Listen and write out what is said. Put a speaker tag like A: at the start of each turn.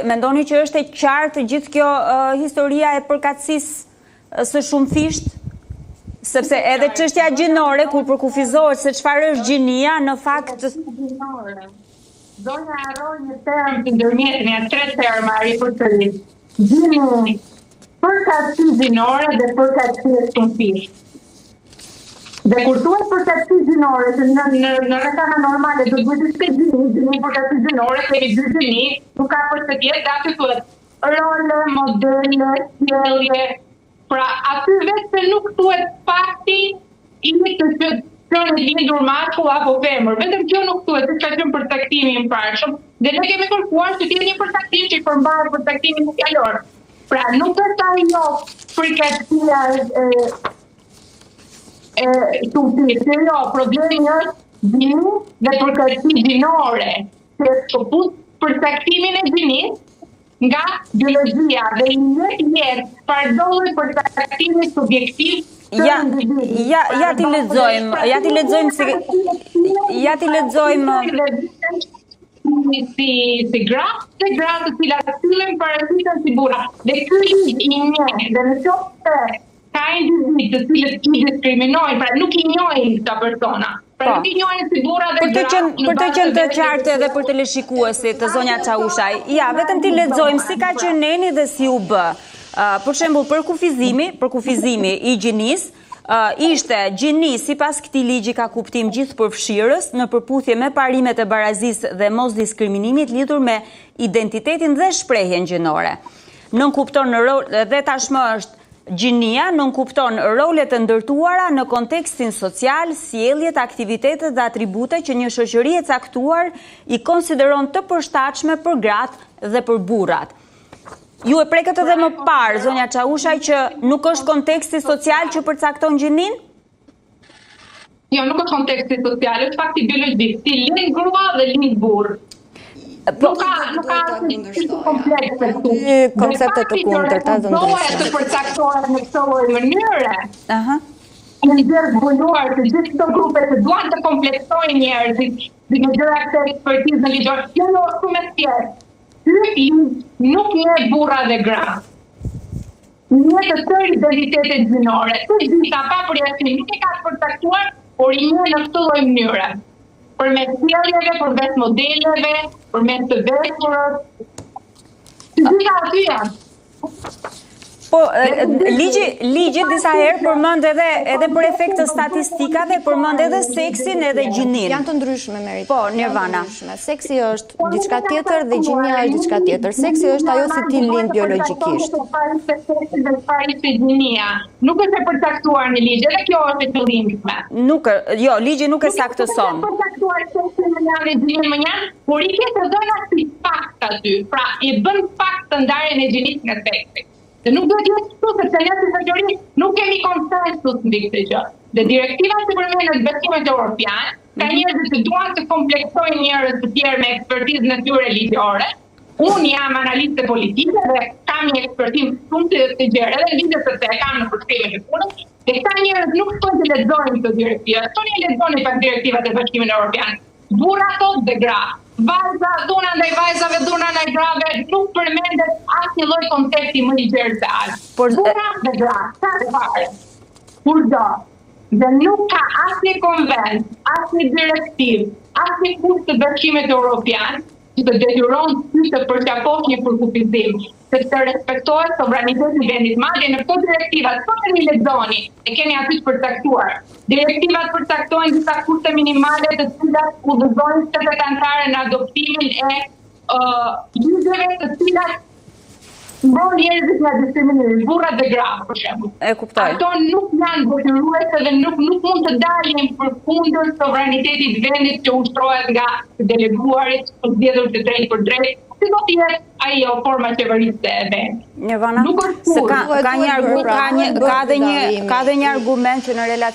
A: Mendoni që është e qartë gjithë kjo historia e përkatësisë së shumëfisht? Sepse edhe çështja gjinore, kur përkufizohet se çfarë është gjinia, në fakt...
B: Zonja harroi një term të ndërmjetën e 3 terma ripërsërit. Gjini, përkatësi gjinore dhe përkatësi e shumëfisht. Dhe kur thuhet përkatësi gjinore, që në rrethana normale do duhet të shpjegojmë gjini përkatësi gjinore, kemi dy gjini, nuk ka për të tjetër, aty thuhet role, modele, sjellje. Pra aty vetë nuk thuhet fakti i të që në lindur mashkull apo femër. Vetëm kjo nuk thuhet, se ka qenë përcaktimi i mbarshëm, dhe ne kemi kërkuar që të jetë një përcaktim që i përmbahet përcaktimin fjalor. Pra nuk është ajo përkatësia jo, problemi është gjini dhe përkatësi gjinore, se shkopus përcaktimin e gjinis nga biologjia dhe i jetë përdojë përcaktimi subjektiv.
A: Ja ti lexojmë
B: si graf të cilat sillen paraqiten si burra. Dhe ky ligj i njeh dhe në qoftë ka individ të cilët i diskriminojnë, pra nuk i njohin këta persona. Pra nuk i njohin si burra dhe gra.
A: Për të qenë të qartë edhe për teleshikuesit të zonja Çaushaj, vetëm ti lexojmë si ka qenë neni dhe si u bë. Për shembull, përkufizimi i gjinis, ishte gjini sipas këtij ligji ka kuptim gjithë përfshirës në përputhje me parimet e barazisë dhe mos diskriminimit lidhur me identitetin dhe shprehjen gjinore. Nënkupton dhe tashmë është gjinia, nënkupton rolet të ndërtuara në kontekstin social, sjelljet, aktivitetet dhe atribute që një shoqëri e caktuar i konsideron të përshtatshme për gratë dhe për burrat. Ju e prekët edhe më parë, zonja Çaushaj, që nuk është konteksti social që përcakton gjinin?
B: Jo, nuk është konteksti social, është fakti biologjik, si lind grua dhe lind burr. Nuk ka komplekse këtu.
A: Koncepte të kundërta dhe ndryshme.
B: Të përcaktohet në këtë lloj mënyre. Në gjërë zbuluar të gjithë këto grupe që duan të kompleksojnë njerëzit dhe në gjëra këtë ekspertizë në ligjor, kjo në është me tjerë. Nuk njeh burra dhe gra. Njeh të tërë identitetet gjinore. Të gjitha pa përjashtim, nuk e ka të përcaktuar, por i njeh në këtë lloj mënyre. Përmes sjelljeve, përmes modeleve, përmes të veshurës. Të gjitha aty janë.
A: Po, ligji disa herë përmend edhe për efekt të statistikave, përmend edhe seksin edhe gjinin.
C: Janë të ndryshme, Merit.
A: Po, Nirvana.
C: Seksi është diçka tjetër dhe gjinia është diçka tjetër. Seksi është ajo si ti lind biologjikisht.
B: Nuk është e përcaktuar në ligj, edhe kjo është e qëllimshme.
A: Jo, ligji nuk e saktëson.
B: Nuk është përcaktuar seksin më janë dhe gjinin më janë, por i ketë dhëna si fakt aty. Pra, i bën fakt të ndarjen e gjinis nga seksi. Dhe nuk duhet jetë kështu, sepse ne si shoqëri nuk kemi konsensus mbi këtë gjë. Dhe direktiva që përmendet besimet evropian, ka njerëz që duan të kompleksojnë njerëz të tjerë me ekspertizën e tyre ligjore. Unë jam analiste politike dhe kam një ekspertizë shumë të gjerë, edhe lidhje sepse e kam në përshkrimin e punës. Dhe këta njerëz nuk shkojnë të lexojnë këtë direktivë, shkojnë të lexojnë pak direktivat e Bashkimit Evropian. Burra thot dhe gra. Vajza, dhuna ndaj vajzave, dhuna ndaj grave, nuk përmendet asnjë lloj koncepti më i gjerë se aq. Burra dhe gra, sa të fare. Kurdo. Dhe nuk ka asnjë konvent, asnjë direktivë, asnjë kusht të Bashkimit Evropian që të detyron ty të përqafosh një përkufizim, se të respektohet sovraniteti i vendit. Madje në këto direktiva, po të lexoni, e keni aty të përcaktuar. Direktivat përcaktojnë disa kushte minimale të cilat udhëzojnë shtetet anëtare në adoptimin e ligjeve të cilat mbron njerëzit nga diskriminimi, burrat dhe gra, për shembull.
A: E kuptoj.
B: Ato nuk janë detyruese dhe nuk mund të dalin përkundër sovranitetit të vendit që ushtrohet nga deleguarit, zgjedhur të drejtë për drejtë. Si do të jetë ajo forma qeverisë e vendit?
A: Nirvana, se ka edhe një argument që në relacion